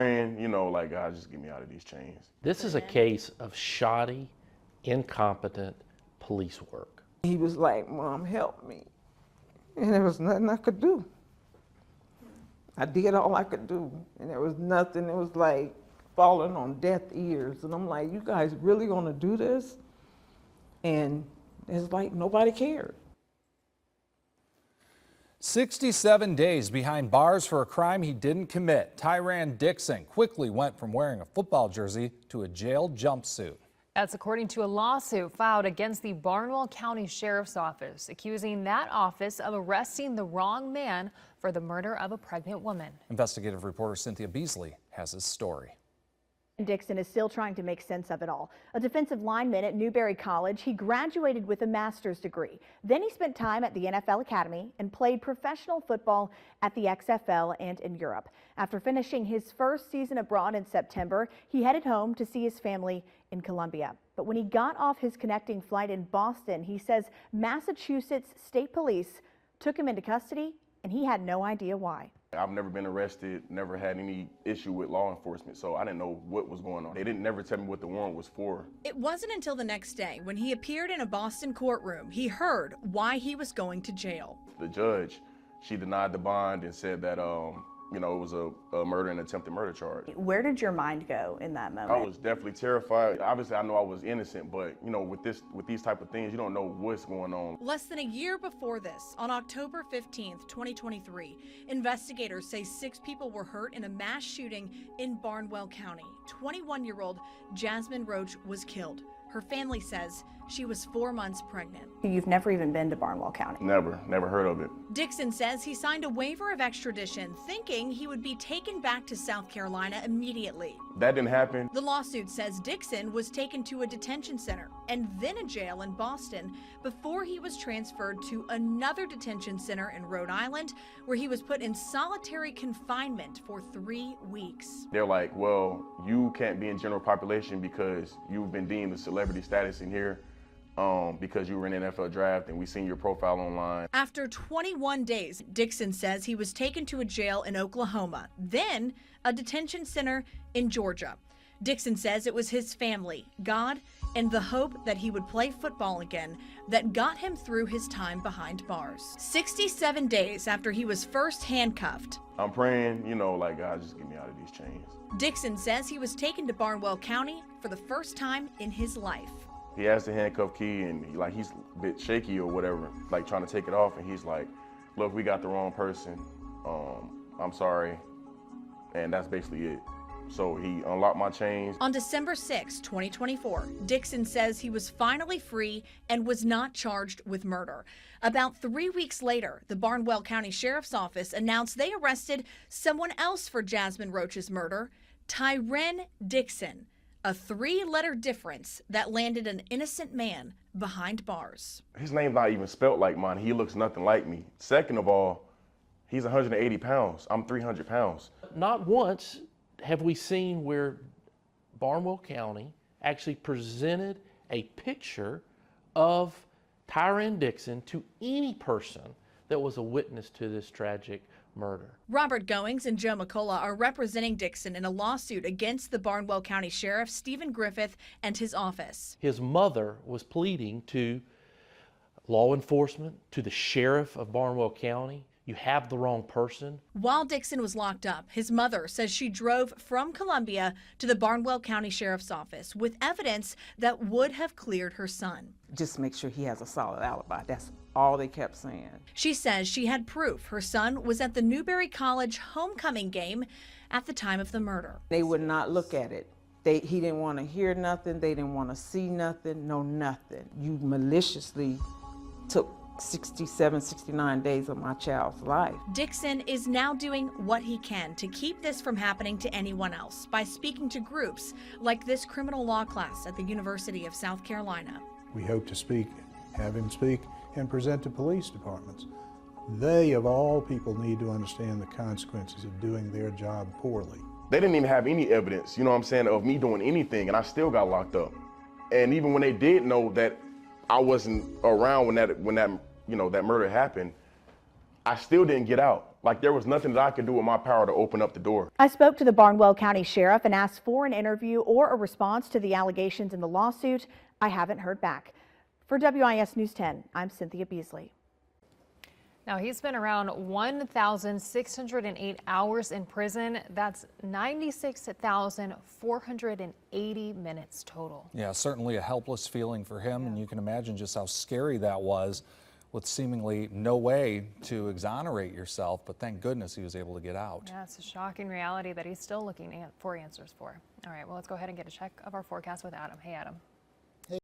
And, like, God, just get me out of these chains. This is a case of shoddy, incompetent police work. He was like, "Mom, help me." And there was nothing I could do. I did all I could do, and there was nothing. It was like falling on deaf ears. And I'm like, "You guys really gonna do this?" And it's like nobody cared. 67 days behind bars for a crime he didn't commit. Tyran Dixon quickly went from wearing a football jersey to a jail jumpsuit. That's according to a lawsuit filed against the Barnwell County Sheriff's Office, accusing that office of arresting the wrong man for the murder of a pregnant woman. Investigative reporter Cynthia Beasley has his story. Dixon is still trying to make sense of it all. A defensive lineman at Newberry College, he graduated with a master's degree. Then he spent time at the NFL Academy and played professional football at the XFL and in Europe. After finishing his first season abroad in September, he headed home to see his family in Columbia. But when he got off his connecting flight in Boston, he says Massachusetts State Police took him into custody and he had no idea why. I've never been arrested, never had any issue with law enforcement, so I didn't know what was going on. They didn't never tell me what the warrant was for. It wasn't until the next day when he appeared in a Boston courtroom he heard why he was going to jail. The judge, she denied the bond and said that it was a murder and attempted murder charge. Where did your mind go in that moment? I was definitely terrified. Obviously, I know I was innocent, but with these type of things, you don't know what's going on. Less than a year before this, on October 15th, 2023, investigators say 6 people were hurt in a mass shooting in Barnwell County. 21-year-old Jasmine Roach was killed. Her family says she was 4 months pregnant. You've never even been to Barnwell County? Never heard of it. Dixon says he signed a waiver of extradition thinking he would be taken back to South Carolina immediately. That didn't happen. The lawsuit says Dixon was taken to a detention center and then a jail in Boston before he was transferred to another detention center in Rhode Island, where he was put in solitary confinement for 3 weeks. They're like, well, you can't be in general population because you've been deemed a celebrity status in here. Because you were in the NFL draft and we seen your profile online. After 21 days, Dixon says he was taken to a jail in Oklahoma, then a detention center in Georgia. Dixon says it was his family, God, and the hope that he would play football again that got him through his time behind bars. 67 days after he was first handcuffed. I'm praying, like, God, just get me out of these chains. Dixon says he was taken to Barnwell County for the first time in his life. He has the handcuff key and he's a bit shaky or whatever, like trying to take it off, and he's like, look, we got the wrong person. I'm sorry. And that's basically it. So he unlocked my chains. On December 6, 2024, Dixon says he was finally free and was not charged with murder. About 3 weeks later, the Barnwell County Sheriff's Office announced they arrested someone else for Jasmine Roach's murder, Tyran Dixon. A 3-letter difference that landed an innocent man behind bars. His name's not even spelt like mine. He looks nothing like me. Second of all, he's 180 pounds. I'm 300 pounds. Not once have we seen where Barnwell County actually presented a picture of Tyran Dixon to any person that was a witness to this tragic murder. Robert Goings and Joe McCullough are representing Dixon in a lawsuit against the Barnwell County Sheriff Stephen Griffith and his office. His mother was pleading to law enforcement, to the sheriff of Barnwell County, you have the wrong person. While Dixon was locked up, his mother says she drove from Columbia to the Barnwell County Sheriff's Office with evidence that would have cleared her son. Just make sure he has a solid alibi. That's all they kept saying. She says she had proof her son was at the Newberry College homecoming game at the time of the murder. They would not look at it. He didn't want to hear nothing. They didn't want to see nothing, no nothing. You maliciously took 67, 69 days of my child's life. Dixon is now doing what he can to keep this from happening to anyone else by speaking to groups like this criminal law class at the University of South Carolina. We hope to have him speak and present to police departments. They, of all people, need to understand the consequences of doing their job poorly. They didn't even have any evidence, of me doing anything, and I still got locked up. And even when they did know that I wasn't around when that murder happened, I still didn't get out. Like there was nothing that I could do with my power to open up the door. I spoke to the Barnwell County Sheriff and asked for an interview or a response to the allegations in the lawsuit. I haven't heard back. For WIS News 10, I'm Cynthia Beasley. Now, he's been around 1,608 hours in prison. That's 96,480 minutes total. Yeah, certainly a helpless feeling for him, and you can imagine just how scary that was with seemingly no way to exonerate yourself, but thank goodness he was able to get out. Yeah, it's a shocking reality that he's still looking for answers for. All right, well, let's go ahead and get a check of our forecast with Adam. Hey, Adam.